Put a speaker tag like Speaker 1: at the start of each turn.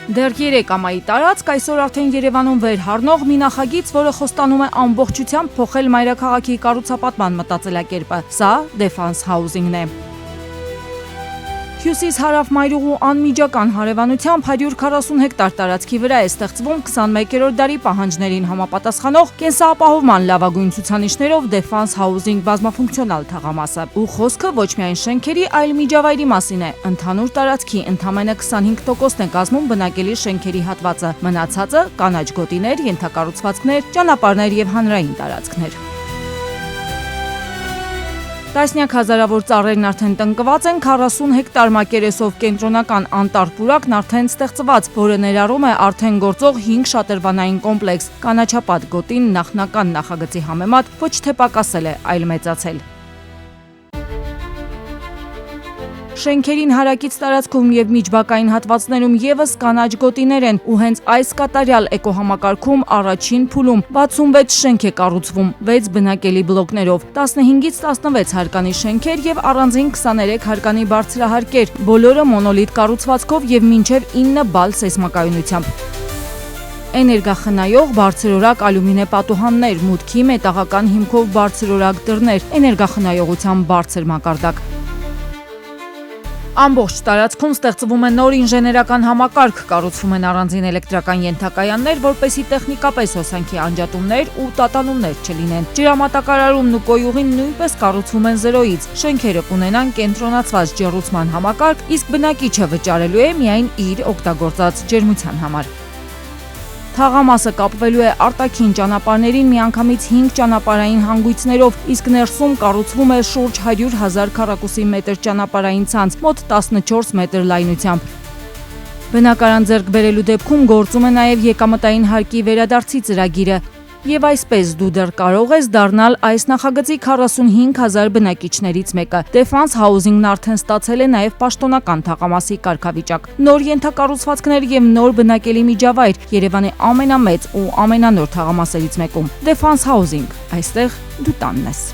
Speaker 1: Դեռ 3 ամայի տարածք այսօր արդեն Երևանում վերհառնող մի նախագիծ, որը խոստանում է ամբողջությամբ փոխել մայրաքաղաքի կառուցապատման մտածելակերպը։ Սա Defense Housing-ն է։ Հյուսիս-հարավ մայրուղու անմիջական հարևանությամբ 140 հեկտար տարածքի վրա է ստեղծվում 21-րդ դարի պահանջներին համապատասխանող կենսապահովման լավագույն ցուցանիշներով Defense Housing բազմաֆունկցիոնալ թաղամասը։ Ու խոսքը ոչ միայն շենքերի, այլ միջավայրի մասին է։ Ընդհանուր տարածքի ընդամենը 25%-ն է կազմում բնակելի շենքերի հատվածը, մնացածը կանաչ գոտիներ, ենթակառուցվածքներ, ճանապարհներ եւ հանրային տարածքներ։ Տասնյակ հազարավոր ծառերն արդեն տնկված են, 40 հեկտար մակերեսով կենտրոնական անտառ պուրակն արդեն ստեղծված, որը ներառում է արդեն գործող 5 շատրվանային կոմպլեքս։ Կանաչապատ գոտին նախնական նախագծի համեմատ ոչ թե պակասել է, այլ մեծացել։ Շենքերին հարակից տարածքում եւ միջբակային հատվածներում եւս կանաչ գոտիներ են, ու հենց այս կատարյալ էկոհամակարգում առաջին փուլում 66 շենք է կառուցվում 6 բնակելի բլոկներով, 15-ից 16 հարկանի շենքեր եւ առանձին 23 հարկանի բարձրահարկեր, բոլորը մոնոլիթ կառուցվածքով եւ մինչեւ 9 բալ սեյսմակայունությամբ։ Էներգախնայող բարձրորակ ալյումինե պատուհաններ, մուտքի մետաղական հիմքով բարձրորակ դռներ, էներգախնայողության բարձր մակարդակ։ Ամբողջ տարածքում ստեղծվում է նոր ինժեներական համակարգ, կառուցվում են առանձին էլեկտրական ենթակայաններ, որպեսզի տեխնիկապես հոսանքի անջատումներ ու տատանումներ չլինեն։ Ջրամատակարարումն ու կոյուղին նույնպես կառուցվում են զրոյից։ Շենքերը կունենան կենտրոնացված ջեռուցման համակարգ, իսկ բնակիչը վճարելու է միայն իր օգտագործած ջերմության համար։ Թաղամասը կապվելու է արտաքին ճանապարհներին միանգամից 5 ճանապարհային հանգույցներով, իսկ ներսում կառուցվում է շուրջ 100,000 քառակուսի մետր ճանապարհային ցանց, մոտ 14 մետր լայնությամբ։ Բնակարան ձեռք բերելու դեպքում գործում է նաև եկամտային հարկի վերադարձի ծրագիրը։ Եվ այսպես դու դեռ կարող ես դառնալ այս նախագծի 45,000 բնակիչներից մեկը։ Defense Housing-ն արդեն ստացել է նաև պաշտոնական թաղամասի կարգավիճակ, նոր ենթակառուցվածքներ եւ նոր բնակելի միջավայր Երևանի ամենամեծ ու ամենանոր թաղամասերից մեկում։ Defense Housing, այստեղ դու տանն ես։